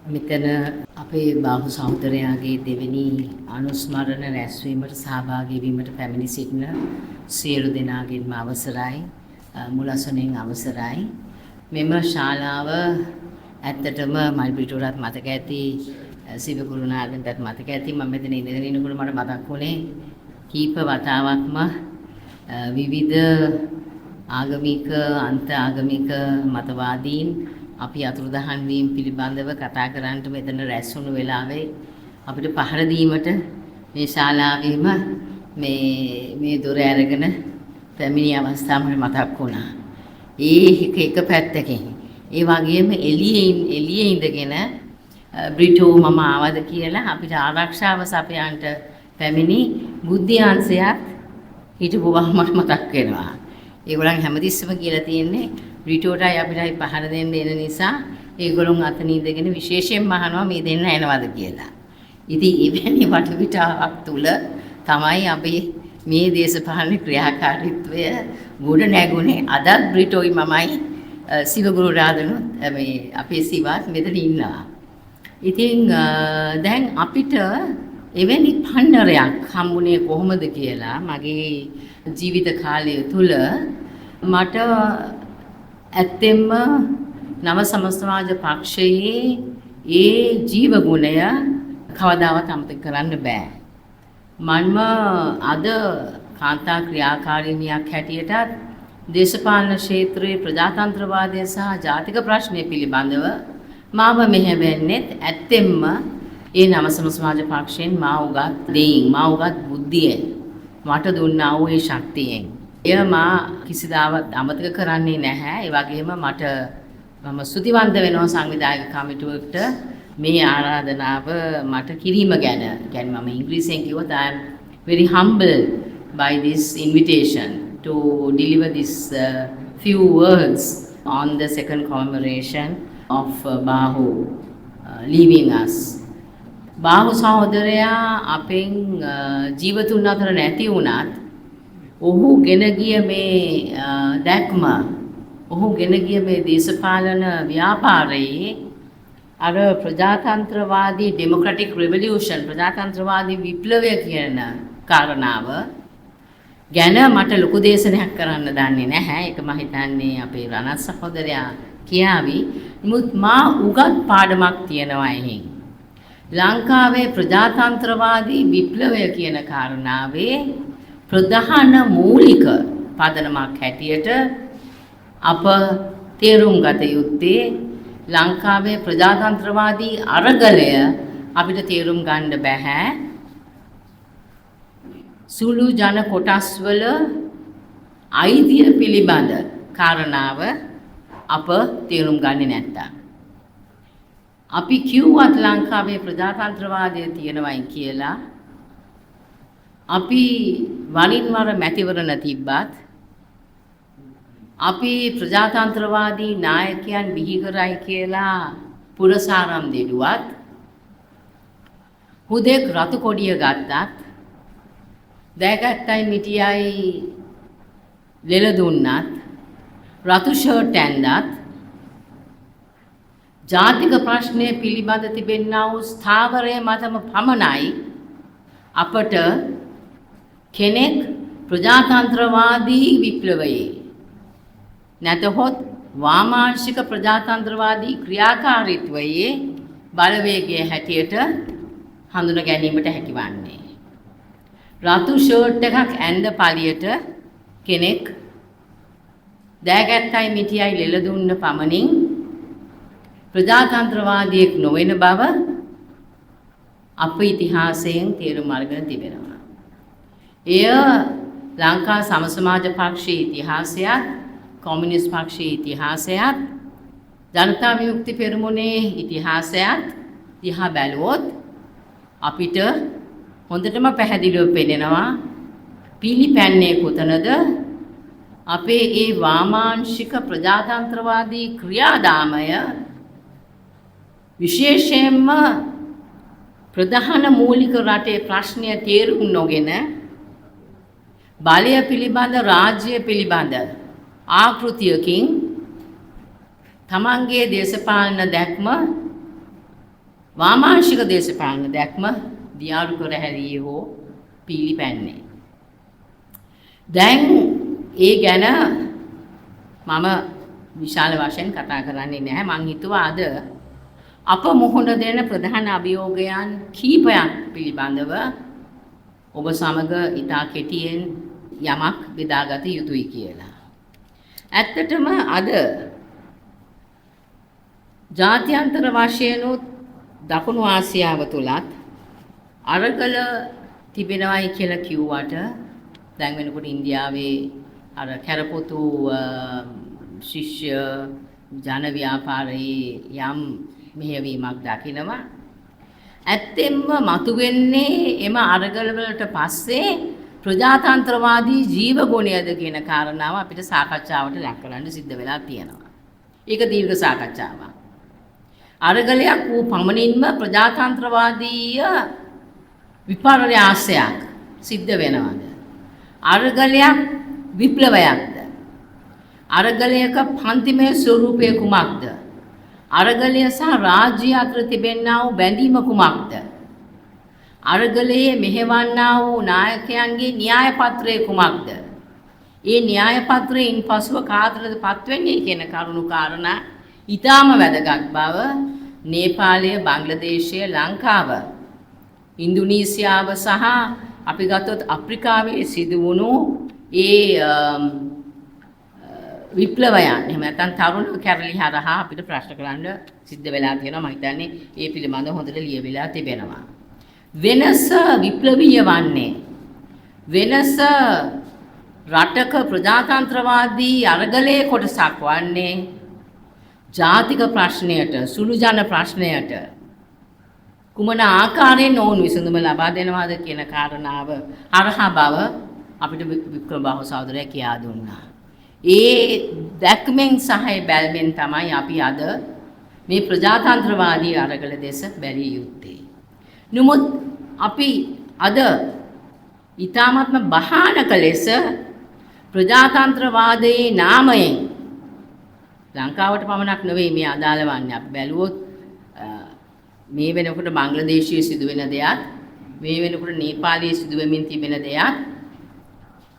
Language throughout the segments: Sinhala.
මෙතන අපේ බාහු සහෝදරයාගේ දෙවෙනි අනුස්මරණ රැස්වීමට සහභාගී වීමට පැමිණි සිටින සියලු දෙනාගෙන්ම අවසරයි, මුලසුනෙන් අවසරයි. මෙම ශාලාව ඇත්තටම මල්පිටුවරත් මතක ඇති, සිව ගුරුනාථන්ටත් මතක ඇති. මම මෙතන ඉඳගෙන ඉන්නකොට මට මතක් වුණේ කීප වතාවක්ම විවිධ ආගමික අන්ත ආගමික මතවාදීන් අපි අතුරුදහන් වීම පිළිබඳව කතා කරන්නට මෙතන රැස් වුණු වෙලාවේ අපිට පහර දීමට මේ ශාලාවේම මේ දොර අරගෙන පැමිණි අවස්ථාව මට මතක් වුණා. එක පැත්තකින් ඒ වගේම එළියේ ඉඳගෙන බ්‍රිටෝ මම ආවද කියලා අපිට ආරක්ෂාව සපයන්නට පැමිණි බුද්ධ්‍යාංශයක් හිටපු බව මට මතක් වෙනවා. ඒගොල්ලන් හැමතිස්සෙම කියලා තියෙන්නේ බ්‍රිටෝටයි අපිටයි පහර දෙන්න එන නිසා ඒගොල්ලන් අතන ඉඳගෙන විශේෂයෙන්ම අහනවා මේ දෙන්න එනවද කියලා. ඉතින් එවැනි වටපිටාවක් තුල තමයි අපි මේ දේශපාලන ක්‍රියාකාරීත්වය ගොඩ නැගුණේ. අදත් බ්‍රිටෝයි මමයි සිවගුරු රාදනුත් මේ අපේ සිවත් මෙතන ඉන්නවා. ඉතින් දැන් අපිට එවැනි පන්නරයක් හම්බුනේ කොහොමද කියලා මගේ ජීවිත කාලය තුල මට ඇත්තෙන්ම නව සමාජ පක්ෂයේ ඒ ජීව ගුණය කවදාවත් අමතක කරන්න බෑ. මන්ම අද කාන්තා ක්‍රියාකාරිනියක් හැටියටත් දේශපාලන ක්ෂේත්‍රයේ ප්‍රජාතන්ත්‍රවාදය සහ ජාතික ප්‍රශ්නය පිළිබඳව මාව මෙහෙවන්නේත් ඇත්තෙන්ම ඒ නව සමාජ පක්ෂයෙන් මා උගත් බුද්ධියෙන් මට දුන්නා වූ ඒ ශක්තියෙන් එය මා කිසිදාවත් අමතක කරන්නේ නැහැ. ඒ වගේම මම ස්තුතිවන්ත වෙනවා සංවිධායක කමිටුවට මේ ආරාධනාව මට කිරීම ගැන. කියන්නේ මම ඉංග්‍රීසියෙන් කිව්වොත් I am very humbled by this invitation to deliver this few words on the second commemoration of Bahu leaving us. බාහු සහෝදරයා අපෙන් ජීවතුන් අතර නැති වුණත් ඔහු ගෙන ගිය මේ දැක්ම, ඔහු ගෙන ගිය මේ දේශපාලන ව්‍යාපාරයේ අර ප්‍රජාතන්ත්‍රවාදී ඩෙමොක්‍රැටික් රිවොලියුෂන්, ප්‍රජාතන්ත්‍රවාදී විප්ලවය කියන කාරණාව ගැන මට ලොකු දේශනයක් කරන්න දන්නේ නැහැ. ඒක මම හිතන්නේ අපේ රණත් සහෝදරයා කියාවි. නමුත් මා උගත් පාඩමක් තියෙනවා එහෙන්. ලංකාවේ ප්‍රජාතන්ත්‍රවාදී විප්ලවය කියන කාරණාවේ ප්‍රධාන මූලික පදනමක් හැටියට අප තේරුම් ගත යුත්තේ ලංකාවේ ප්‍රජාතන්ත්‍රවාදී අරගලය අපිට තේරුම් ගන්න බෑ සුළු ජන කොටස්වල අයිතිය පිළිබඳ කාරණාව අප තේරුම් ගන්නේ නැත්තම්. අපි කිව්වත් ලංකාවේ ප්‍රජාතන්ත්‍රවාදය තියෙනවයි කියලා අපි වරින් වර මැතිවරණ තිබ්බත් අපි ප්‍රජාතන්ත්‍රවාදී නායකයන් බිහි කරයි කියලා පුරසාරම් දෙඩුවත් හුදෙක් රතු කොඩිය ගත්තත් දැගත්තයි මිටියයි ලෙල දුන්නත් රතු ෂර්ට් ඇන්දත් ජාතික ප්‍රශ්නය පිළිබඳ තිබෙන්නා වූ ස්ථාවරය මතම පමණයි අපට කෙනෙක් ප්‍රජාතන්ත්‍රවාදී විප්ලවයේ නැතහොත් වාමාංශික ප්‍රජාතන්ත්‍රවාදී ක්‍රියාකාරීත්වයේ බලවේගය හැටියට හඳුන ගැනීමට හැකිවන්නේ. රතු ෂර්ට් එකක් ඇඳ පළියට කෙනෙක් දෑගැත්තයි මිටියයි ලෙල දුන්න පමණින් ප්‍රජාතන්ත්‍රවාදියෙක් නොවන බව අප ඉතිහාසයෙන් තේරුම් අරගෙන තිබෙනවා. එය ලංකා සම සමාජ පක්ෂයේ ඉතිහාසයත්, කොමියුනිස්ට් පක්ෂයේ ඉතිහාසයත්, ජනතා විමුක්ති පෙරමුණේ ඉතිහාසයත් දිහා බැලුවොත් අපිට හොඳටම පැහැදිලිව පෙනෙනවා පිළිපැන්නේ කොතනද අපේ ඒ වාමාංශික ප්‍රජාතන්ත්‍රවාදී ක්‍රියාදාමය විශේෂයෙන්ම ප්‍රධාන මූලික රටේ ප්‍රශ්නය තේරුම් නොගෙන බලය පිළිබඳ රාජ්‍ය පිළිබඳ ආකෘතියකින් තමන්ගේ දේශපාලන දැක්ම වාමාංශික දේශපාලන දැක්ම දියාරු කර හැරියේ හෝ පීලිපැන්නේ. දැන් ඒ ගැන මම විශාල වශයෙන් කතා කරන්නේ නැහැ. මං හිතුවා අද අප මුහුණ දෙන ප්‍රධාන අභියෝගයන් කීපයක් පිළිබඳව ඔබ සමග ඉතා කෙටියෙන් යමක් බෙදාගත යුතුයි කියලා. ඇත්තටම අද ජාත්‍යන්තර වශයෙන් දකුණු ආසියාව තුලත් අරගල තිබෙනවයි කියලා කිව්වට දැන් වෙනකොට ඉන්දියාවේ අර කැරපොතු ශිෂ්‍ය ජන ව්‍යාපාරයේ යම් මෙහෙයවීමක් දකිනවා. ඇත්තෙන්ම මතුවෙන්නේ එම අරගල වලට පස්සේ ප්‍රජාතන්ත්‍රවාදී ජීවගුණයද කියන කාරණාව අපිට සාකච්ඡාවට ලක් කරන්න සිද්ධ වෙලා තියෙනවා. ඒක දීර්ඝ සාකච්ඡාවක්. අරගලයක් වූ පමණින්ම ප්‍රජාතන්ත්‍රවාදීය විපර්යාසයක් සිද්ධ වෙනවද? අරගලයක් විප්ලවයක්ද? අරගලයක පන්තිමය ස්වරූපය කුමක්ද? අරගලය සහ රාජ්‍ය අතර තිබෙන්නා වූ බැඳීම කුමක්ද? අරගලයේ මෙහෙවන්නා වූ නායකයන්ගේ න්‍යාය පත්‍රය කුමක්ද? ඒ න්‍යාය පත්‍රයෙන් පසුව කාටද පත්වෙන්නේ කියන කරුණු කාරණා ඊටාම වැදගත් බව නේපාලය, බංග්ලාදේශය, ලංකාව, ඉන්දුනීසියාව සහ අපි ගත්තොත් අප්‍රිකාවේ සිදු වුණු ඒ විප්ලවයන් එහෙම නැත්නම් තරුණ කැරලි හරහා අපිට ප්‍රශ්න කරන්න සිද්ධ වෙලා තියෙනවා. මම හිතන්නේ ඒ පිළිබඳව හොඳට ලියවිලා තිබෙනවා. වෙනස විප්ලවීය වන්නේ වෙනස රටක ප්‍රජාතන්ත්‍රවාදී අරගලයේ කොටසක් වන්නේ ජාතික ප්‍රශ්නයට, සුළු ජන ප්‍රශ්නයට කුමන ආකාරයෙන් ඔවුන් විසඳුම ලබා දෙනවද කියන කාරණාව හරහා බව අපිට වික්‍රම බාහු සහෝදරයා කියා දුන්නා. ඒ දැක්මෙන් සහ බැල්මෙන් තමයි අපි අද මේ ප්‍රජාතන්ත්‍රවාදී අරගල දෙස බැලිය යුත්තේ. නමුත් අපි අද ඊ타ත්ම බහානක ලෙස ප්‍රජාතන්ත්‍රවාදයේ නාමයෙන් ලංකාවට පමණක් නෙවෙයි මේ අදාළ වන්නේ. අපි බැලුවොත් මේ වෙනකොට බංග්ලාදේශයේ සිදුවෙන දෙයක්, මේ වෙනකොට නේපාලයේ සිදුවෙමින් තිබෙන දෙයක්,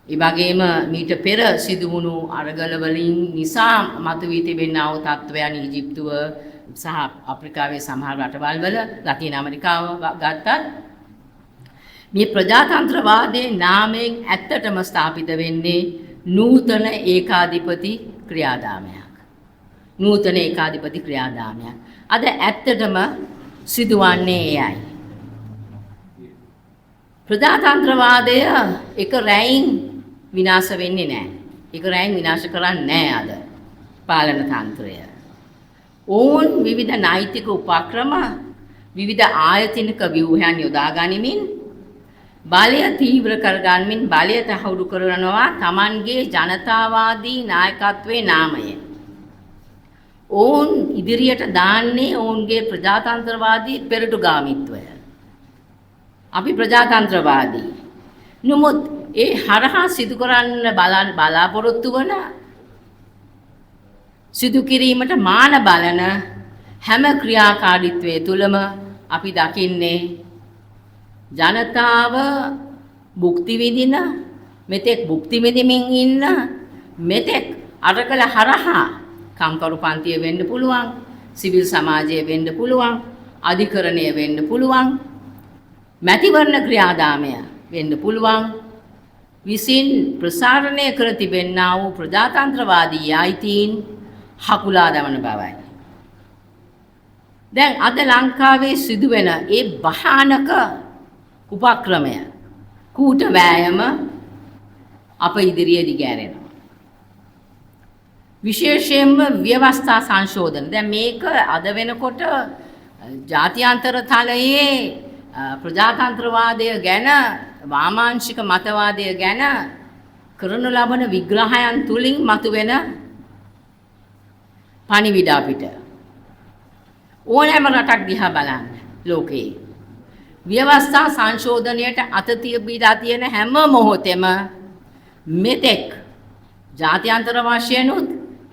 ඒ වගේම මීට පෙර සිදු වුණු අරගල වලින් නිසා මතුවී තිබෙනා වූ තත්ත්වයන් ඊජිප්තුව සහ අප්‍රිකාවේ සමහර රටවල් වල, ලතින් ඇමරිකාව ගත්තත් මේ ප්‍රජාතන්ත්‍රවාදයේ නාමයෙන් ඇත්තටම ස්ථාපිත වෙන්නේ නූතන ඒකාධිපති ක්‍රියාදාමයක්. නූතන ඒකාධිපති ක්‍රියාදාමයක්. අද ඇත්තටම සිදුවන්නේ එයයි. ප්‍රජාතන්ත්‍රවාදය එක රැයින් විනාශ වෙන්නේ නැහැ. ඒක රැයින් විනාශ කරන්නේ නැහැ අද පාලන තන්ත්‍රය. ඕන් විවිධ නෛතික උපක්‍රම, විවිධ ආයතනික ව්‍යුහයන් යොදා ගනිමින් බලය තීව්‍ර කරගනිමින් බලය තහවුරු කරනවා Tamanගේ ජනතාවාදී නායකත්වයේ නාමයෙන්. ඕන් ඉදිරියට දාන්නේ ඔවුන්ගේ ප්‍රජාතන්ත්‍රවාදී පෙරටුගාමීත්වය. අපි ප්‍රජාතන්ත්‍රවාදී. නමුත් ඒ හරහා සිදු කරන්න බලාපොරොත්තු වන සිදු කිරීමට මාන බලන හැම ක්‍රියාකාරීත්වයේ තුලම අපි දකින්නේ ජනතාව භුක්ති විඳින, මෙතෙක් භුක්ති විඳින්මින් ඉන්න, මෙතෙක් අරගල හරහා කම්කරු පන්තිය වෙන්න පුළුවන්, සිවිල් සමාජය වෙන්න පුළුවන්, අධිකරණය වෙන්න පුළුවන්, මැතිවරණ ක්‍රියාදාමය වෙන්න පුළුවන් විසින් ප්‍රසාරණය කර තිබෙන්නා වූ ප්‍රජාතන්ත්‍රවාදී අයිතීන් හකුලා දමන බවයි. දැන් අද ලංකාවේ සිදුවෙන ඒ භයානක උපක්‍රමය, කූට වෑයම අප ඉදිරියේ දිගෑරෙනවා. විශේෂයෙන්ම ව්‍යවස්ථා සංශෝධන. දැන් මේක අද වෙනකොට ජාත්‍යන්තර තලයේ ප්‍රජාතන්ත්‍රවාදය ගැන, වාමාංශික මතවාදය ගැන කරනු ලබන විග්‍රහයන් තුලින් මතුවෙන පණිවිඩ අපිට ඕනෑම රටක් දිහා බලන්න ලෝකයේ ව්‍යවස්ථා සංශෝධනයට අත තියලා තියෙන හැම මොහොතෙම මෙතෙක් ජාත්‍යන්තර වශයෙන්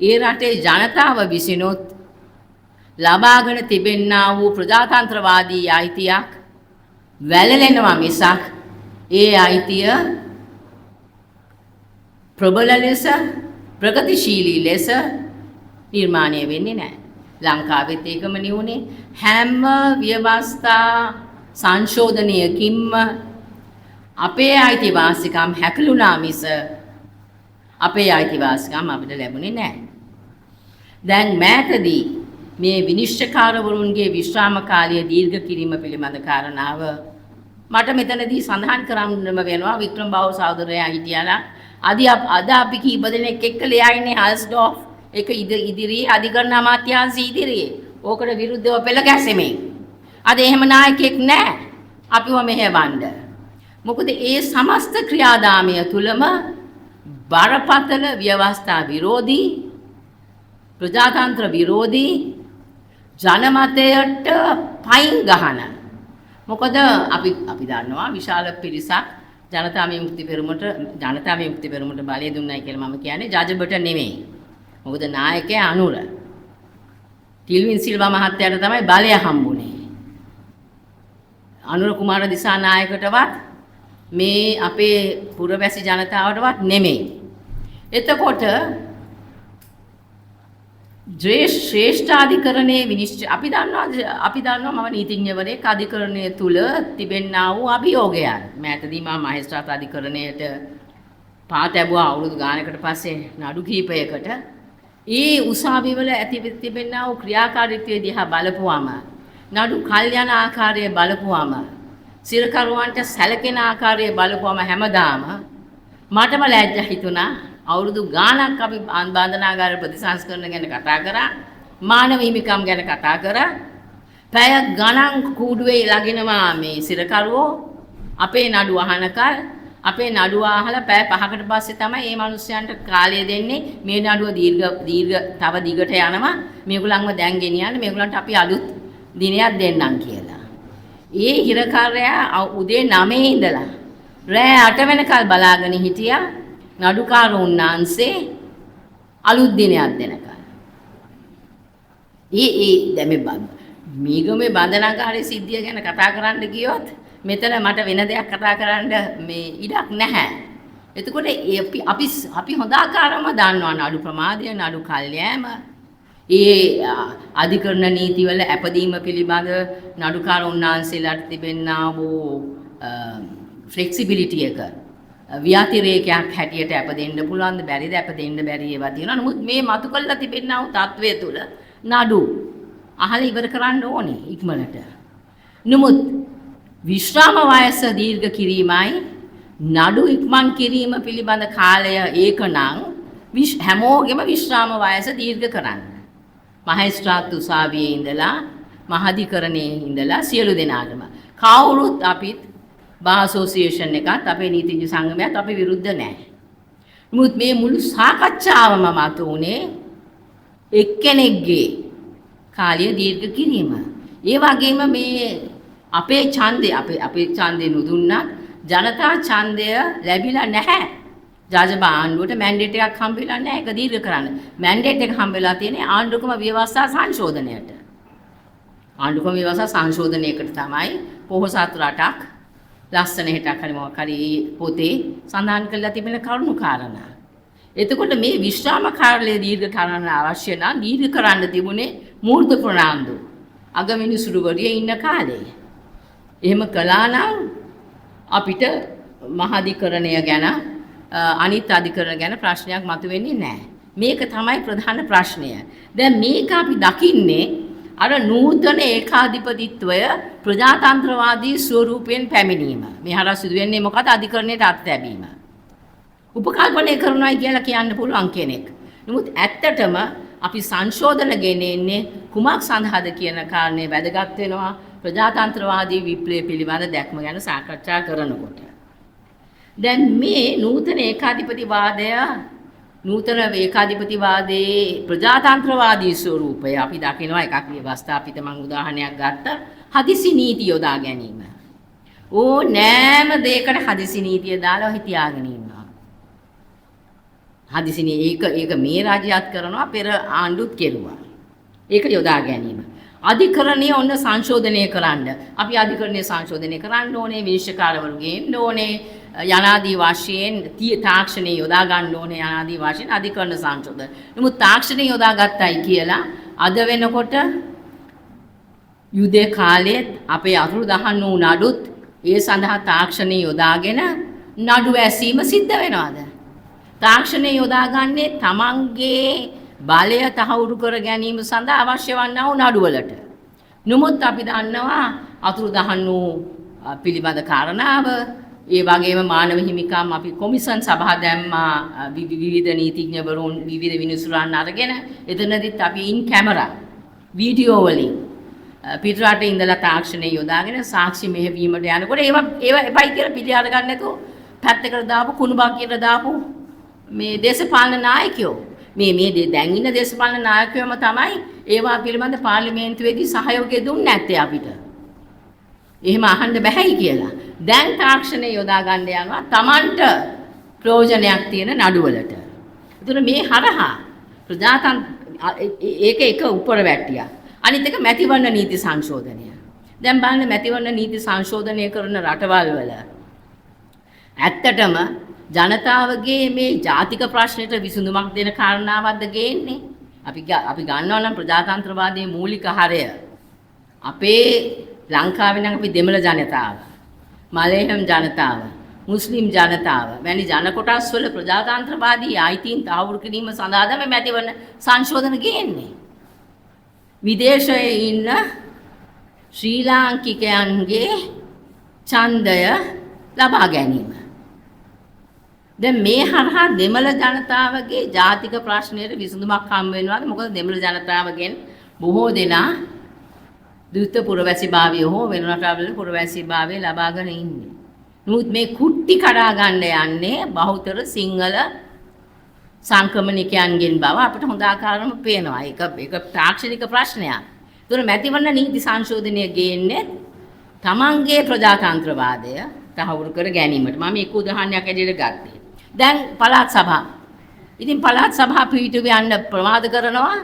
ඒ රටේ ජනතාව විසිනුත් ලබාගෙන තිබෙන්නා වූ ප්‍රජාතන්ත්‍රවාදී අයිතියක් වැළලෙනවා මිසක් ඒ අයිතිය ප්‍රබල ලෙස ප්‍රගතිශීලී ලෙස නිර්මාණය වෙන්නේ නැහැ. ලංකාවෙත් ඒකම නෙවුනේ. හැම ව්‍යවස්ථා සංශෝධනයකින්ම අපේ අයිතිවාසිකම් හැකලුණා මිස අපේ අයිතිවාසිකම් අපිට ලැබුණේ නැහැ. දැන් මෑතදී මේ විනිශ්චයකාරවරුන්ගේ විශ්‍රාම කාලය දීර්ඝ කිරීම පිළිබඳ කාරණාව මට මෙතනදී සඳහන් කරන්නම වෙනවා. වික්‍රම බාහු සහෝදරයා හිටියාලා අද අපි කීප දෙනෙක් එක්ක ලෙයා ඉන්නේ හල්ස්ඩෝෆ් ඒක ඉදිරියේ අධිකරණ අමාත්‍යාංශ ඉදිරියේ ඕකට විරුද්ධව පෙළ ගැසෙමින්. අද එහෙම නායකයෙක් නැහැ අපිව මෙහෙවන්න. මොකද ඒ සමස්ත ක්‍රියාදාමය තුලම බරපතල ව්‍යවස්ථා විරෝධී ප්‍රජාතන්ත්‍ර විරෝධී ජනමතයට පයින් ගහන. මොකද අපි දන්නවා විශාල පිරිසක් ජනතා විමුක්ති පෙරමුණට බලය දුන්නයි කියලා මම කියන්නේ ජජබට නෙමෙයි. මොකද නායකයා අනුර ටිල්වින් සිල්වා මහත්තයාට තමයි බලය හම්බුනේ. අනුර කුමාර දිසානායකටවත් මේ අපේ පුරවැසි ජනතාවටවත් නෙමෙයි. එතකොට ශ්‍රේෂ්ඨාධිකරණයේ විනිශ්චය අපි දන්නවා මම නීතිඥවරයෙක් අධිකරණය තුල තිබෙන්නා වූ අභියෝගයන්. මෑතදී මම මහේස්ත්‍රාත් අධිකරණයට පා තැබුවා අවුරුදු ගානකට පස්සේ නඩු කිහිපයකට. ඒ උසාවිවල ඇති තිබෙන්නා වූ ක්‍රියාකාරීත්වය දිහා බලපුවාම නඩු කල් යන ආකාරය බලපුවාම සිරකරුවන්ට සැලකෙන ආකාරය බලපුවාම හැමදාම මටම ලැජ්ජ හිතුණා. අවුරුදු ගාණක් අපි බන්ධනාගාර ප්‍රතිසංස්කරණ ගැන කතා කරා, මානව හිමිකම් ගැන කතා කරා. පැය ගණන් කූඩුවේ ළඟිනවා මේ සිරකරුවෝ අපේ නඩුව අහනකල් අපේ නඩුව අහලා පැය 5කට පස්සේ තමයි මේ මිනිස්යන්ට කාලය දෙන්නේ මේ නඩුව තව දිගට යනවා මේගොල්ලන්ව දැන් ගෙනියන්න මේගොල්ලන්ට අපි අලුත් දිනයක් දෙන්නම් කියලා. ඒ හිරකාරයා උදේ 9 ඉඳලා රෑ 8 වෙනකල් බලාගෙන හිටියා නඩුකාර උන්නාන්සේ අලුත් දිනයක් දෙනකල්. දැන් මේගොමේ බන්ධනාගාරයේ සිද්ධිය ගැන කතා කරන්න ගියොත් මෙතන මට වෙන දෙයක් කතා කරන්න මේ ඉඩක් නැහැ. එතකොට අපි හොඳ ආකාරව දන්නවා නඩු ප්‍රමාදය, නඩු කල්යෑම, ඒ අධිකරණ නීතිවල අපදීම පිළිබඳ නඩුකාර උන්නාන්සේලාට තිබෙනා වූ ෆ්ලෙක්සිබිලිටි එක ව්‍යාතිරේකයක් හැටියට අපදෙන්න පුළුවන් ද බැරිද අපදෙන්න බැරි ඒවා තියෙනවා. නමුත් මේ මතු කළා තිබෙනා වූ තත්වය තුළ නඩු අහලා ඉවර කරන්න ඕනේ ඉක්මනට. නමුත් විශ්‍රාම වයස දීර්ඝ කිරීමයි නඩු ඉක්මන් කිරීම පිළිබඳ කාලය ඒකනම් හැමෝගෙම විශ්‍රාම වයස දීර්ඝ කරන්න. මහේස්ත්‍රාත් උසාවියේ ඉඳලා මහාධිකරණයේ ඉඳලා සියලු දෙනාටම කවුරුත් අපිත් බාර් ඇසෝසියේෂන් එකත් අපේ නීතිඥ සංගමයත් අපි විරුද්ධ නැහැ. නමුත් මේ මුළු සාකච්ඡාවම මත උනේ එක්කෙනෙක්ගේ කාලය දීර්ඝ කිරීම. ඒ වගේම මේ අපේ ඡන්දය නුදුන්නත් ජනතා ඡන්දය ලැබිලා නැහැ. ජාජබ ආණ්ඩුවට මැන්ඩේට් එකක් හම්බෙලා නැහැ ඒක දීර්ඝ කරන්න. මැන්ඩේට් එක හම්බෙලා තියෙන්නේ ආණ්ඩුක්‍රම ව්‍යවස්ථා සංශෝධනයට. ආණ්ඩුක්‍රම ව්‍යවස්ථා සංශෝධනයකට තමයි පොහොසත් රටක් ලස්සන හිටක් හරි මොකක් හරි පොතේ සඳහන් කරලා තිබෙන කරුණු කාරණා. එතකොට මේ විශ්‍රාම කාලය දීර්ඝ කරන්න අවශ්‍ය නම් දීර්ඝ කරන්න තිබුණේ මූර්ත ප්‍රනාන්දු අගමිනිසුරුවරිය ඉන්න කාලේ. එහෙම කළා නම් අපිට මහාධිකරණය ගැන අනිත් අධිකරණ ගැන ප්‍රශ්නයක් මතුවෙන්නේ නැහැ. මේක තමයි ප්‍රධාන ප්‍රශ්නය. දැන් මේක අපි දකින්නේ අර නූතන ඒකාධිපතිත්වය ප්‍රජාතන්ත්‍රවාදී ස්වරූපයෙන් පැමිණීම. මේ හරහා සිදු වෙන්නේ මොකද? අධිකරණයට අත්හැබීම. උපකල්පනය කරනවායි කියලා කියන්න පුළුවන් කෙනෙක්. නමුත් ඇත්තටම අපි සංශෝධන ගෙනෙන්නේ කුමක් සඳහාද කියන කාරණේ වැදගත් වෙනවා ප්‍රජාතන්ත්‍රවාදී විප්ලවය පිළිබඳ දැක්ම ගැන සාකච්ඡා කරනකොට. දැන් මේ නූතන ඒකාධිපතිවාදයේ ප්‍රජාතන්ත්‍රවාදී ස්වරූපය අපි දකිනවා. එකක් ව්‍යවස්ථා අපිට මම උදාහරණයක් ගත්ත හදිසි නීති යොදා ගැනීම. නෑම දෙයකට හදිසි නීතිය දාලා හිතියාගෙන ඉන්නවා. හදිසි ඒක මේ රාජ්‍යයත් කරනවා පෙර ආණ්ඩුත් කෙරුවා. ඒක යොදා ගැනීම. අධිකරණය ඔන්න සංශෝධනය කරන්න. අපි අධිකරණය සංශෝධනය කරන්න ඕනේ, විනිශ්චයකාරවරු ගේන්න ඕනේ, යනාදී වශයෙන් තාක්ෂණය යොදා ගන්න ඕනේ, යනාදී වශයෙන් අධිකරණ සංශෝධන. නමුත් තාක්ෂණය යොදා ගත්තයි කියලා අද වෙනකොට යුදේ කාලෙත් අපේ අතුරු දහන් වූ නඩුත් ඒ සඳහා තාක්ෂණය යොදාගෙන නඩු ඇසීම සිද්ධ වෙනවාද? තාක්ෂණය යොදාගන්නේ තමන්ගේ බලය තහවුරු කර ගැනීම සඳහා අවශ්‍ය වන්නා වූ නඩුවලට. නමුත් අපි දන්නවා අතුරු දහන් වූ පිළිබඳ කාරණාව, ඒ වගේම මානව හිමිකම් අපි කොමිසන් සභා දැම්මා, විවිධ නීතිඥවරුන් විවිධ විනිසුරන් අරගෙන එතනදිත් අපි ඉන් කැමරා වීඩියෝ වලින් පිටරට ඉඳලා තාක්ෂණය යොදාගෙන සාක්ෂි මෙහෙවීමට යනකොට ඒවා එපයි කියලා පිළි අර ගන්න නැතුව පැත්තකට දාපු කුණුබක් කියලා දාපු මේ දේශපාලන නායකයෝ මේ දැන් ඉන්න දේශපාලන නායකයෝම තමයි ඒවා පිළිබඳ පාර්ලිමේන්තුවේදී සහයෝගය දුන්නේ නැත්තේ අපිට. එහෙම අහන්න බෑයි කියලා. දැන් තාක්ෂණය යොදා ගන්න යනවා Tamanට ප්‍රයෝජනයක් තියෙන නඩුවලට. ඒතර මේ හරහා ඒක එක උඩර වැට්ටියක්. අනිත් එක මැතිවරණ නීති සංශෝධනය. දැන් බලන්න මැතිවරණ නීති සංශෝධනය කරන රටවල් වල ඇත්තටම ජනතාවගේ මේ ජාතික ප්‍රශ්නෙට විසඳුමක් දෙන කාරණාවක්ද ගේන්නේ. අපි ගන්නවා නම් ප්‍රජාතන්ත්‍රවාදයේ මූලික හරය අපේ ලංකාවේ නම් අපි දෙමළ ජනතාව, මලේහම් ජනතාව, මුස්ලිම් ජනතාව වැනි ජන කොටස් වල ප්‍රජාතන්ත්‍රවාදී ආයිතීන් තහවුරු කිරීම සඳහා තමයි මැතිවරණ සංශෝධන ගේන්නේ. විදේශයේ ඉන්න ශ්‍රී ලාංකිකයන්ගේ ඡන්දය ලබා ගැනීම. දැන් මේ හරහා දෙමළ ජනතාවගේ ජාතික ප්‍රශ්නයට විසඳුමක් හම් වෙනවාද? මොකද දෙමළ ජනතාවගෙන් බොහෝ දෙනා ද්විත පුරවැසිභාවය හෝ වෙන රටවල පුරවැසිභාවය ලබාගෙන ඉන්නේ. නමුත් මේ කුට්ටි කඩා ගන්න යන්නේ බහුතර සිංහල සංක්‍රමණිකයන්ගෙන් බව අපිට හොඳ ආකාරවම පේනවා. ඒක තාක්ෂණික ප්‍රශ්නයක්. ඒතර මැතිවරණ නීති සංශෝධනය ගේන්නේ තමන්ගේ ප්‍රජාතන්ත්‍රවාදය තහවුරු කර ගැනීමට. මම එක උදාහරණයක් ඇදිරියට ගත්තේ. දැන් පළාත් සභා. ඉතින් පළාත් සභා පිටුවේ යන්න ප්‍රමාද කරනවා.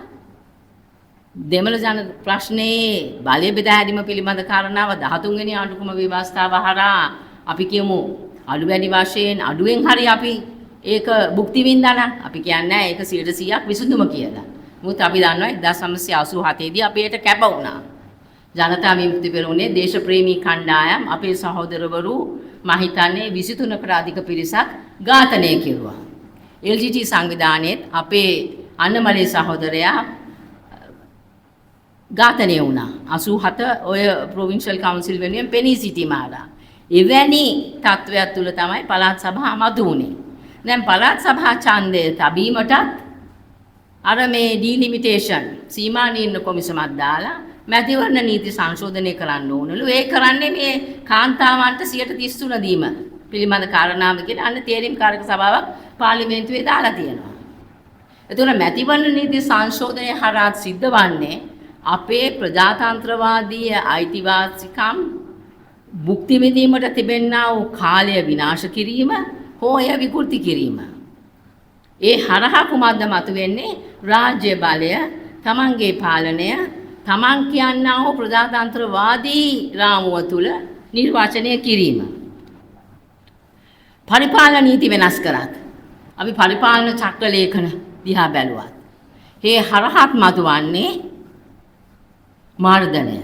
දෙමළ ජන ප්‍රශ්නේ බලය බෙදා හැරීම පිළිබඳ කාරණාව 13 වෙනි ආණ්ඩුක්‍රම ව්‍යවස්ථාව හරහා අපි කියමු අඩු වැඩි වශයෙන් අඩුවෙන් හරි අපි ඒක භුක්ති විඳලා නම් අපි කියන්නේ ඒක 100%ක් විසඳුම කියලා. මොකද අපි දන්නවා 1987 දී අපේට කැප වුණා. ජනතා විමුක්ති පෙරමුණේ දේශප්‍රේමී කණ්ඩායම් අපේ සහෝදරවරු මම හිතන්නේ 23කට අධික පිරිසක් ඝාතනය කෙරුවා. LGT සංවිධානයේත් අපේ අන්නමලේ සහෝදරයා ඝාතනය වුණා. 87 ඔය ප්‍රොවින්ෂල් කවුන්සිල් වෙනුවෙන් පෙනී සිටීම ආරා. එවැනි තත්වයක් තුල තමයි පළාත් සභා මතු වුණේ. දැන් පළාත් සභා ඡන්දය තබීමටත් අර මේ ඩිලිමිටේෂන් සීමා නිර්ණය කොමිසමක් දාලා මැතිවරණ නීති සංශෝධනය කරන්න ඕනලු. ඒ කරන්නේ මේ කාන්තාවන්ට 33 දීම පිළිබඳ කාරණාව කියලා අන්න තේරීම් කාරක සභාවක් පාර්ලිමේන්තුවේ දාලා තියෙනවා. ඒතකොට මැතිවරණ නීති සංශෝධනය හරහා සිද්ධ වන්නේ අපේ ප්‍රජාතන්ත්‍රවාදී අයිතිවාසිකම් භුක්ති විඳීමට තිබෙනා වූ කාලය විනාශ කිරීම හෝ එය විකෘති කිරීම. ඒ හරහා කුමක්ද මතුවෙන්නේ? රාජ්‍ය බලය, තමන්ගේ පාලනය, තමන් කියනා වූ ප්‍රජාතන්ත්‍රවාදී රාමුව තුල නිර්වාචනය කිරීම. පරිපාලන නීති වෙනස් කරත් අපි පරිපාලන චක්‍ර ලේඛන දිහා බැලුවත් ඒ හරහාත් මතුවන්නේ මාර්ධනය.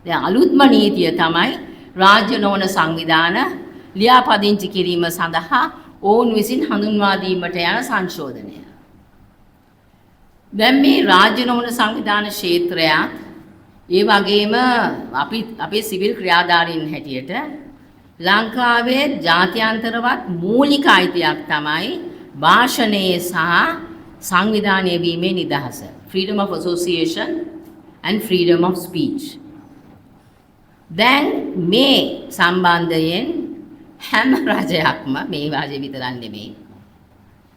දැන් අලුත්ම නීතිය තමයි රාජ්‍ය නොවන සංවිධාන ලියාපදිංචි කිරීම සඳහා ඔවුන් විසින් හඳුන්වා දීමට යන සංශෝධනය. දැන් මේ රාජ්‍ය නොවන සංවිධාන ක්ෂේත්‍රයත් ඒ වගේම අපේ සිවිල් ක්‍රියාධාරීන් හැටියට ලංකාවේ ජාත්‍යන්තරවත් මූලික අයිතියක් තමයි භාෂණයේ සහ සංවිධානය වීමේ නිදහස. Freedom of association and freedom of speech. දැන් මේ සම්බන්ධයෙන් හැම රජයක්ම මේ වාජේ විතරක් නෙමෙයි.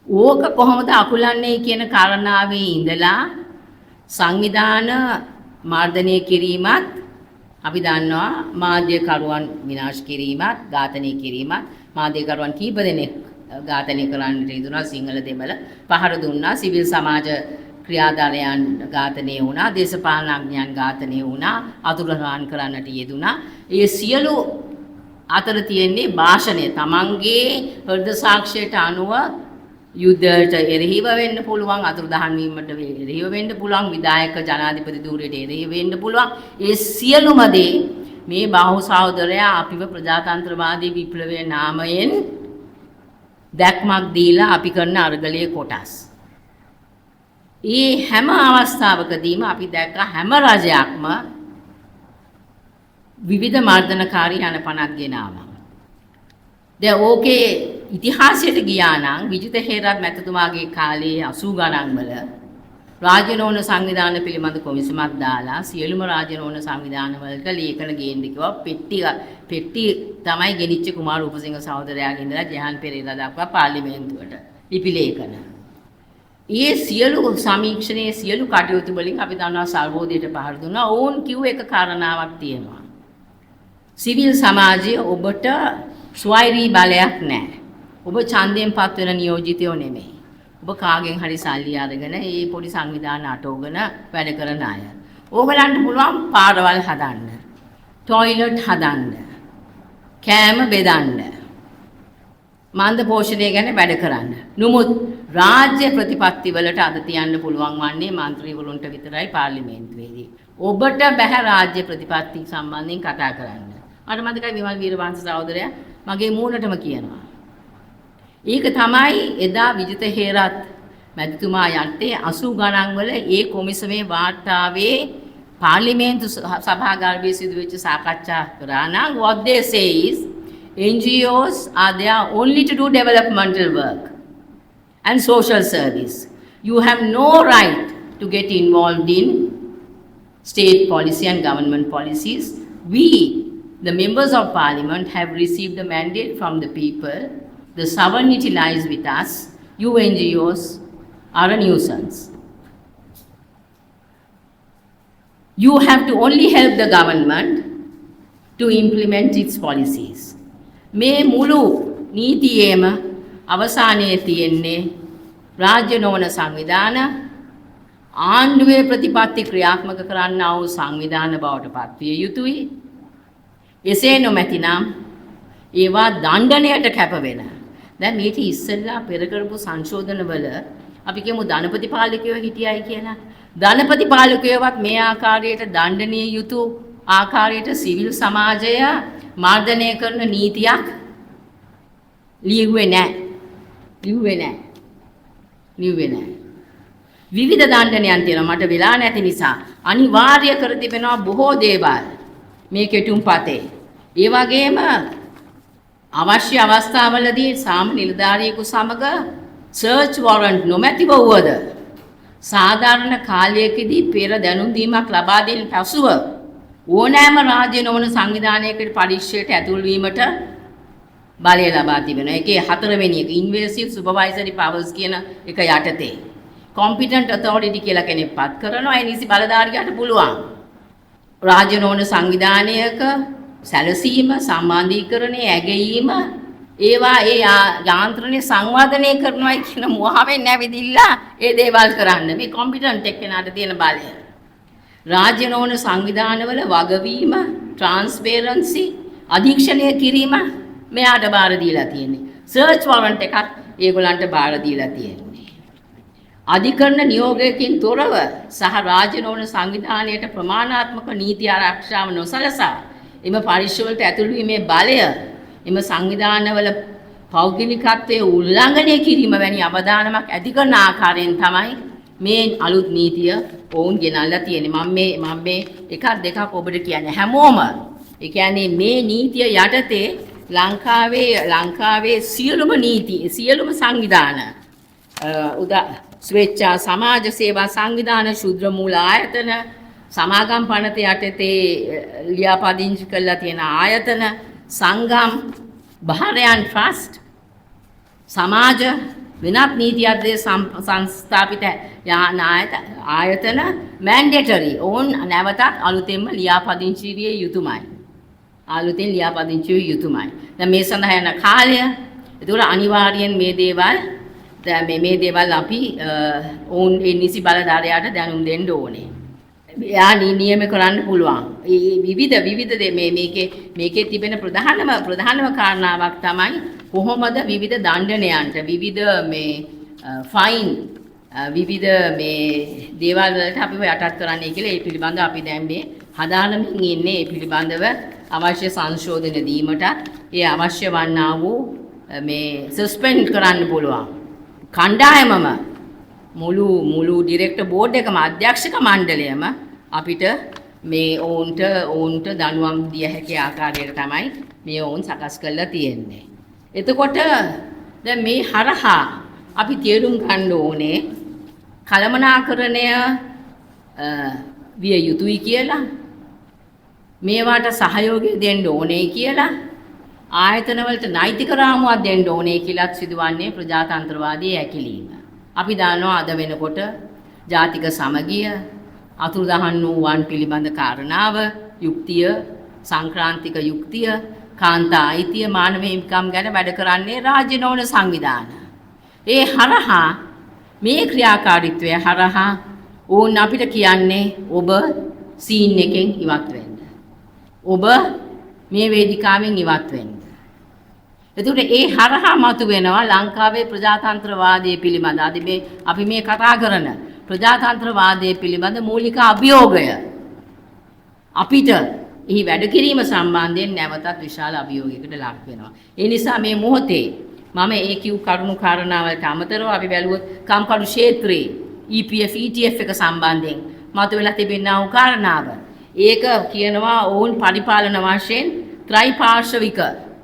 ඕක කොහොමද අකුලන්නේ කියන කාරණාවේ ඉඳලා සංවිධාන මාර්ධනය කිරීමත් අපි දන්නවා මාධ්‍යකරුවන් විනාශ කිරීමත් ඝාතනය කිරීමත් මාධ්‍යකරුවන් කීප දෙනෙක් ඝාතනය කරන්නට යෙදුණා. සිංහල දෙමළ පහර දුන්නා. සිවිල් සමාජ ක්‍රියාදාරයන් ඝාතනය වුණා, දේශපාලනඥයන් ඝාතනය වුණා, අතුරුදහන් කරන්නට යෙදුණා. ඒ සියලු අතර තියෙන්නේ භාෂණය. තමන්ගේ හෘද සාක්ෂියට අනුව යුද්ධයට එරෙහිව වෙන්න පුළුවන්, අතුරුදහන් වීමට එරෙහිව වෙන්න පුළුවන්, විධායක ජනාධිපති ධූරයට එරෙහිව වෙන්න පුළුවන්. ඒ සියලුම දේ මේ බාහු සහෝදරයා අපිව ප්‍රජාතන්ත්‍රවාදී විප්ලවයේ නාමයෙන් දැක්මක් දීලා අපි කරන අරගලයේ කොටස්. ඒ හැම අවස්ථාවකදීම අපි දැක්ක හැම රජයක්ම විවිධ මර්ධනකාරී යනපනක් ගෙනාවා. දැන් ඕකේ ඉතිහාසයට ගියා නම් විජිත හේරත් මැතිතුමාගේ කාලේ 80 ගණන් වල රාජ්‍යනෝන සංවිධාන පිළිබඳ කොමිසමක් දාලා සියලුම රාජ්‍යනෝන සංවිධානවලට ලේඛන ගේන්න කිව්වා. පෙට්ටි තමයි ගෙනිච්ච කුමාර උපසිංහ සහෝදරයාගේ ඉඳලා ජයහන් පෙරේරා දක්වා පාර්ලිමේන්තුවට ලිපි ලේඛන. ඊයේ සියලු සමීක්ෂණයේ සියලු කටයුතු වලින් අපි දන්නවා සර්වෝදයට පහර දුන්නා. ඕන් කිව්ව එක කාරණාවක් තියෙනවා. සිවිල් සමාජය ඔබට ස්වෛරී බලයක් නැහැ. ඔබ ඡන්දයෙන් පත් වෙන නියෝජිතයෝ නෙමෙයි. ඔබ කාගෙන් හරි සල්ලි අරගෙන ඒ පොඩි සංවිධාන අටවගෙන වැඩ කරන අය. ඕගලන්ට පුළුවන් පාරවල් හදන්න, টয়ලට් හදන්න, කෑම බෙදන්න, මන්ද පෝෂණය ගැන වැඩ කරන්න. නමුත් රාජ්‍ය ප්‍රතිපත්ති වලට අද තියන්න පුළුවන් වන්නේ മന്ത്രിවරුන්ට විතරයි පාර්ලිමේන්තුවේදී. ඔබට බෑ රාජ්‍ය ප්‍රතිපත්ති සම්බන්ධයෙන් කතා කරන්න. මට මතකයි විමල් වීරවංශ සහෝදරයා මගේ මූණටම කියනවා. ඒක තමයි එදා විජිත හේරත් මැතිතුමා යන්නේ 80 ගණන් වල ඒ කොමිසමේ වාර්තාවේ පාර්ලිමේන්තු සභාගාරයේ සිදුවෙච්ච සාකච්ඡා කරා නම් what they say is NGOs are there only to do developmental work and social service. You have no right to get involved in state policy and government policies. We, the members of parliament, have received the mandate from the people. The sovereignty lies with us. You NGOs are a nuisance. You have to only help the government to implement its policies. මේ මුළු නීතියේම අවසානයේ තියෙන්නේ රාජ්‍ය නොවන සංවිධාන ආණ්ඩුවේ ප්‍රතිපත්ති ක්‍රියාත්මක කරන්නා වූ සංවිධාන බවට පත්විය යුතුයි. එසේ නොමැතිනම් ඒවා දණ්ඩනයට කැප වෙන. දැන් මේක ඉස්සෙල්ලා පෙර කරපු සංශෝධනවල අපි කියමු ධනපති පාලකයෝ හිටියයි කියලා. ධනපති පාලකයෝවත් මේ ආකාරයට දණ්ඩනීය යුතු ආකාරයට සිවිල් සමාජය මාර්ධනය කරන නීතියක් ලියුවේ නැහැ. විවිධ දණ්ඩනයන් තියෙනවා. මට වෙලා නැති නිසා අනිවාර්ය කර තිබෙනවා බොහෝ දේවල් මේ කෙටුම්පතේ. ඒ වගේම අවශ්‍ය අවස්ථාවලදී සාම නිලධාරියෙකු සමග සර්ච් වොරන්ට් නොමැතිව වුවද සාධාරණ කාලයකදී පෙර දැනුම් දීමක් ලබා දෙන පසුව ඕනෑම රාජ්‍ය නොවන සංවිධානයකට පරීක්ෂයට ඇතුල් වීමට බලය ලබා තිබෙනවා. ඒකේ හතරවෙනි එක ඉන්වේසිව් සුපර්වයිසරි පවර්ස් කියන එක යටතේ කොම්පිටන්ට් ඔතොරිටි කියලා කෙනෙක් පත් කරනවා. ඒ නිසි බලධාරියාට පුළුවන් රාජ්‍ය නොවන සංවිධානයක සැලසීම, සම්බන්ධීකරණය, ඇගයීම ඒවා ඒ යාන්ත්‍රණය සංවර්ධනය කරනවායි කියන මුවාවෙන් නැවිදිලා ඒ දේවල් කරන්න. මේ කොම්පිටන්ට් එක්කෙනාට තියෙන බලය. රාජ්‍ය නොවන සංවිධානවල වගවීම, ට්‍රාන්ස්පරන්සි, අධීක්ෂණය කිරීම මෙයාට බාර දීලා තියෙන්නේ. සර්ච් වොරන්ට් එකක් ඒගොල්ලන්ට බාර දීලා තියෙන්නේ. අධිකරණ නියෝගයකින් තොරව සහ රාජ්‍ය නොවන සංවිධානයට ප්‍රමාණාත්මක නීති ආරක්ෂාව නොසලසා එම පරිශ්‍රවලට ඇතුළු වීමේ බලය එම සංවිධානවල පෞද්ගලිකත්වයේ උල්ලංඝනය කිරීම වැනි අවදානමක් ඇති කරන ආකාරයෙන් තමයි මේ අලුත් නීතිය ඔවුන් ගෙනල්ලා තියෙන්නේ. මම මේ එකක් දෙකක් ඔබට කියන්නේ හැමෝම ඒ කියන්නේ මේ නීතිය යටතේ ලංකාවේ සියලුම නීති සියලුම සංවිධාන ස්වේච්ඡා සමාජ සේවා සංවිධාන ශුද්‍ර මූල ආයතන සමාගම් පනත යටතේ ලියාපදිංචි කරලා තියෙන ආයතන සංගම් බහරයන් ට්‍රස්ට් සමාජ වෙනත් නීති අධ්‍යය සංස්ථාපිත ආයතන මැන්ඩේටරි ඕන් නැවතත් අලුතෙන්ම ලියාපදිංචි විය යුතුමයි. අලුතෙන් ලියාපදිංචි විය යුතුමයි. දැන් මේ සඳහා යන කාලය ඒතකොට අනිවාර්යෙන් මේ දේවල් දැන් මේ දේවල් අපි ඔවුන් ඒ නිසි බලධාරයාට දැනුම් දෙන්න ඕනේ. එයා නියම කරන්න පුළුවන්. විවිධ මේකේ තිබෙන ප්‍රධානම කාරණාවක් තමයි කොහොමද විවිධ දණ්ඩනයන්ට විවිධ මේ ෆයින් විවිධ මේ දේවල් වලට අපිව යටත් කරන්නේ කියලා ඒ පිළිබඳව අපි දැන් මේ හදානමින් ඉන්නේ. ඒ පිළිබඳව අවශ්‍ය සංශෝධන දීමට ඒ අවශ්‍ය වන්නා වූ මේ සස්පෙන්ඩ් කරන්න පුළුවන්. කණ්ඩායමම මුළු ඩිරෙක්ටර් බෝඩ් එකම අධ්‍යක්ෂක මණ්ඩලයම අපිට මේ ඔවුන්ට දඬුවම් දිය හැකි ආකාරයට තමයි මේ ඔවුන් සකස් කරලා තියෙන්නේ. එතකොට දැන් මේ හරහා අපි තේරුම් ගන්න ඕනේ කළමනාකරණය විය යුතුයි කියලා, මේවට සහයෝගය දෙන්න ඕනේ කියලා, ආයතන වලට නෛතික රාමුවක් දෙන්න ඕනේ කියලාත් සිදුවන්නේ ප්‍රජාතන්ත්‍රවාදී ඇකිලීම. අපි දන්නවා අද වෙනකොට ජාතික සමගිය, අතුරුදහන් වූවන් පිළිබඳ කාරණාව, යුක්තිය, සංක්‍රාන්තික යුක්තිය, කාන්තා අයිතිය, මානව හිමිකම් ගැන වැඩ කරන්නේ රාජ්‍ය නොවන සංවිධාන. ඒ හරහා මේ ක්‍රියාකාරීත්වය හරහා ඕන් අපිට කියන්නේ ඔබ සීන් එකෙන් ඉවත් වෙන්න. ඔබ මේ වේදිකාවෙන් ඉවත් වෙන්න. එතකොට ඒ හරහා මතුවෙනවා ලංකාවේ ප්‍රජාතන්ත්‍රවාදයේ පිළිබඳ අපි මේ කතා කරන ප්‍රජාතන්ත්‍රවාදයේ පිළිබඳ මූලික අභියෝගය. අපිට එහි වැඩ කිරීම සම්බන්ධයෙන් නැවතත් විශාල අභියෝගයකට ලක් වෙනවා. ඒ නිසා මේ මොහොතේ මම ඒ කිව් කරුණු කාරණාවලට අමතරව අපි බැලුවොත් කම්කරු ක්ෂේත්‍රයේ EPF ETF එක සම්බන්ධයෙන් මතුවලා තිබෙනා වූ කාරණාව. ඒක කියනවා ඔවුන් පරිපාලන වශයෙන් ත්‍රිපාර්ශ්වික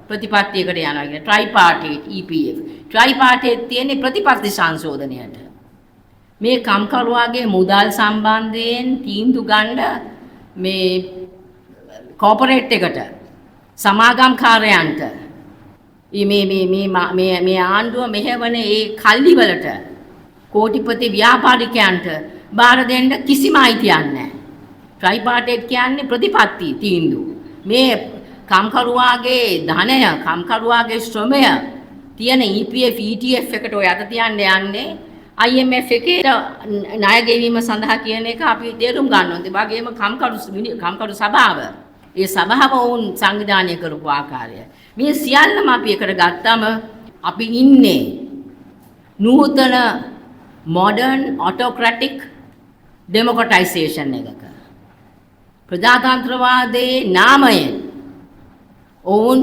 ප්‍රතිපත්තියකට යනවා කියන ට්‍රයිපාර්ටේට් EPF. ට්‍රයිපාර්ටේට් තියෙන්නේ ප්‍රතිපත්ති සංශෝධනයට. මේ කම්කරුවාගේ මුදල් සම්බන්ධයෙන් තීන්දුව ගන්න මේ කෝපරේට් එකට සමාගම්කාරයන්ට මේ ආණ්ඩුව මෙහෙවන ඒ කල්ලි වලට කෝටිපති ව්‍යාපාරිකයන්ට බාර දෙන්න කිසිම අයිතියක් නැහැ. ට්‍රයිපාර්ටේට් කියන්නේ ප්‍රතිපත්ති තීන්දුව. මේ කම්කරුවාගේ ධනය, කම්කරුවාගේ ශ්‍රමය තියෙන EPF ETF එකට ඔය අත තියන්න යන්නේ IMF එකේ ණය ගෙවීම සඳහා කියන එක අපි තේරුම් ගන්න ඕනේ. ඒ වගේම කම්කරු සභාව, ඒ සභාව වුන් සංවිධානය කරපු ආකාරය. මේ සියල්ලම අපි එකට ගත්තම අපි ඉන්නේ නූතන modern autocratic democratization එකක. ප්‍රජාතන්ත්‍රවාදයේ නාමයෙන් ඔවුන්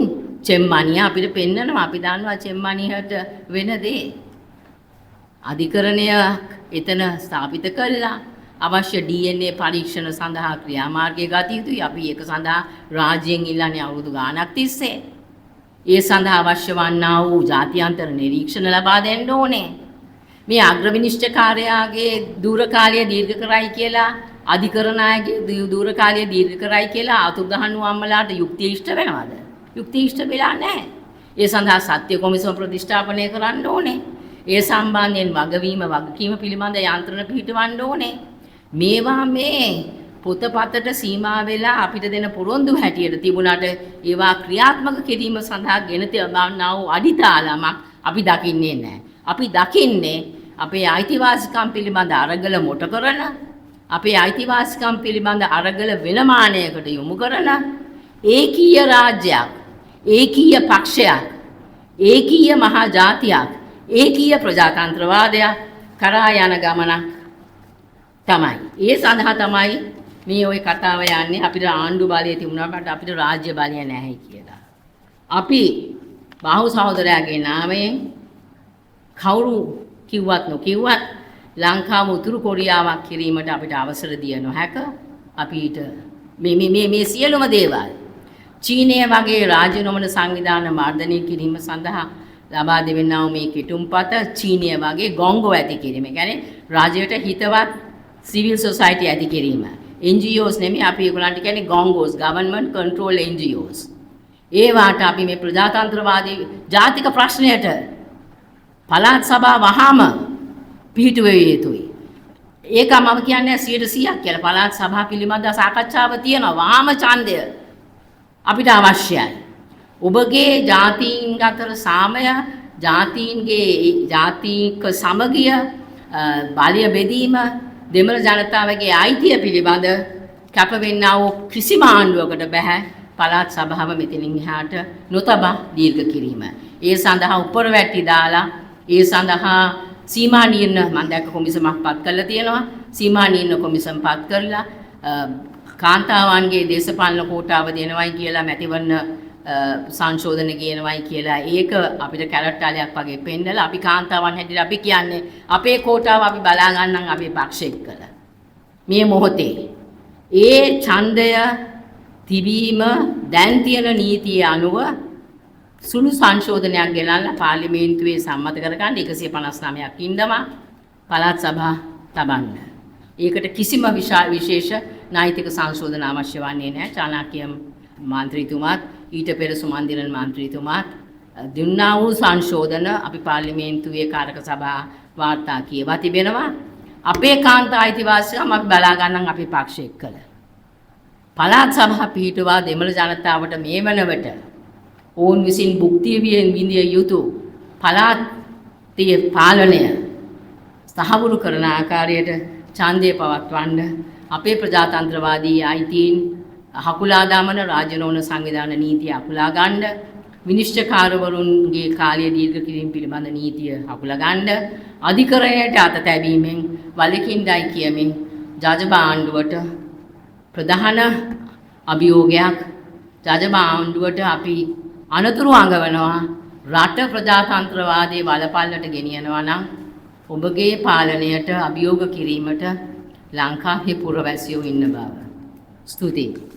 චෙම්මනිය අපිට පෙන්නනවා. අපි දන්නවා චෙම්මනියට වෙන දේ. අධිකරණයක් එතන ස්ථාපිත කළා. අවශ්‍ය DNA පරීක්ෂණ සඳහා ක්‍රියාමාර්ගය ගත යුතුයි. අපි ඒක සඳහා රාජ්‍යයෙන් ඉල්ලන්නේ අවුරුදු ගාණක් තිස්සේ. ඒ සඳහා අවශ්‍ය වන්නා වූ ජාත්‍යන්තර නිරීක්ෂණ ලබා දෙන්න ඕනේ. මේ අග්‍රවිනිශ්චයකාරයාගේ දූරකාලය දීර්ඝ කරයි කියලා, අධිකරණායගේ දූරකාලය දීර්ඝ කරයි කියලා අතුරුදහන් වූ අම්මලාට යුක්තිය ඉෂ්ට වෙනවද? යුක්තිය ඉෂ්ට වෙලා නැහැ. ඒ සඳහා සත්‍ය කොමිසම ප්‍රතිෂ්ඨාපනය කරන්න ඕනේ. ඒ සම්බන්ධයෙන් වගකීම පිළිබඳ යන්ත්‍රණ පිහිටවන්න ඕනේ. මේවා මේ පොතපතට සීමා වෙලා අපිට දෙන පොරොන්දු හැටියට තිබුණාට ඒවා ක්‍රියාත්මක කිරීම සඳහා ගෙන තිබෙනා වූ අඩිතාලමක් අපි දකින්නේ නැහැ. අපි දකින්නේ අපේ අයිතිවාසිකම් පිළිබඳ අරගල මොට කරන, අපේ අයිතිවාසිකම් පිළිබඳ අරගල වෙනමානයකට යොමු කරන ඒකීය රාජ්‍යයක්, ඒකීය පක්ෂයක්, ඒකීය මහා ජාතියක්, ඒකීය ප්‍රජාතන්ත්‍රවාදයක් කරා යන ගමනක් තමයි. ඒ සඳහා තමයි මේ ওই කතාව යන්නේ. අපිට ආණ්ඩු බලය තිබුණාට අපිට රාජ්‍ය බලය නැහැ කියලා. අපි බාහු සහෝදරයාගේ නාමයෙන් කවුරු කිව්වත් නොකිව්වත් ලංකාව උතුරු කොරියාවක් කිරීමට අපිට අවසර දිය නොහැක. අපිට මේ සියලුම දේවල් චීනය වගේ රාජ්‍ය නොවන සංවිධාන මර්ධනය කිරීම සඳහා ලබා දෙවෙනා වූ මේ කිටුම්පත චීනය වගේ ගොංගෝ ඇති කිරීම. ඒ කියන්නේ රාජ්‍යයට හිතවත් සිවිල් සොසයිටි ඇති කිරීම. NGOs නෙමෙයි, අපි ඒගොල්ලන්ට කියන්නේ ගොංගෝස්, government control NGOs. ඒ වාට අපි මේ ප්‍රජාතන්ත්‍රවාදී ජාතික ප්‍රශ්නයට පළාත් සභාව වහාම පිහිටුවිය යුතුයි. ඒක මම කියන්නේ 100% කියලා. පළාත් සභාව පිළිබඳ සාකච්ඡාව තියෙනවා. වහාම ඡන්දය අපිට අවශ්‍යයි. ඔබගේ ජාතීන් අතර සාමය ජාතික සමගිය බලය බෙදීම දෙමළ ජනතාවගේ අයිතිය පිළිබඳ කැපවෙන්නා වූ කිසිම ආණ්ඩුවකට බෑ පළාත් සභාව මෙතනින් එහාට නොතබා දීර්ඝ කිරීම. ඒ සඳහා උපරවැටි දාලා ඒ සඳහා සීමා නිර්ණ මම දැක්ක කොමිසමක් පත් කරලා තියෙනවා. සීමා නිර්ණ කොමිසම් පත් කරලා කාන්තාවන්ගේ දේශපාලන කෝටාව දෙනවයි කියලා මැතිවරණ සංශෝධන කියනවයි කියලා ඒක අපිට කැරට්ටාලයක් වගේ පෙන්නලා අපි කාන්තාවන් හැටියට අපි කියන්නේ අපේ කෝටාව අපි බලා ගන්නම් අපේ පක්ෂ එක්කලා. මේ මොහොතේ ඒ ඡන්දය තිබීම දැන් තියෙන නීතිය අනුව සුළු සංශෝධනයක් ගෙනල්ලා පාර්ලිමේන්තුවේ සම්මත කරගන්න 159ක් ඉන්නවා පළාත් සභා තබන්න. ඒකට කිසිම විශේෂ නෛතික සංශෝධන අවශ්‍ය වන්නේ නැහැ. චාණක්‍ය මන්ත්‍රීතුමාත් ඊට පෙර සුමන්දිරන් මන්ත්‍රීතුමාත් දුන්නා වූ සංශෝධන අපි පාර්ලිමේන්තුවේ කාරක සභා වාර්තා කියවා තිබෙනවා. අපේ කාන්තා අයිතිවාසිකම් අපි බලා ගන්නම් අපේ පක්ෂ එක්කලා. පළාත් සභා පිහිටුවා දෙමළ ජනතාවට මේ වනවිට ඔවුන් විසින් භුක්තිය විඳිය යුතු පළාතේ පාලනය සහවුරු කරන ආකාරයට ඡන්දය පවත්වන්න අපේ ප්‍රජාතන්ත්‍රවාදී අයිතීන් හකුලා දමන රාජ්‍යනෝන සංවිධාන නීතිය අකුලා ගන්න විනිශ්චයකාරවරුන්ගේ කාලය දීර්ඝ කිරීම පිළිබඳ නීතිය අකුලා ගන්න අධිකරණයට අත තැබීමෙන් වලකින්දයි කියමින් ජජබ ආණ්ඩුවට ප්‍රධාන අභියෝගයක් ජජබ ආණ්ඩුවට අපි අනතුරු අඟවනවා රට ප්‍රජාතන්ත්‍රවාදයේ වලපල්ලට ගෙනියනවා නම් ඔබගේ පාලනයට අභියෝග කිරීමට ලංකාවේ පුරවැසියෝ ඉන්න බව. ස්තුතියි.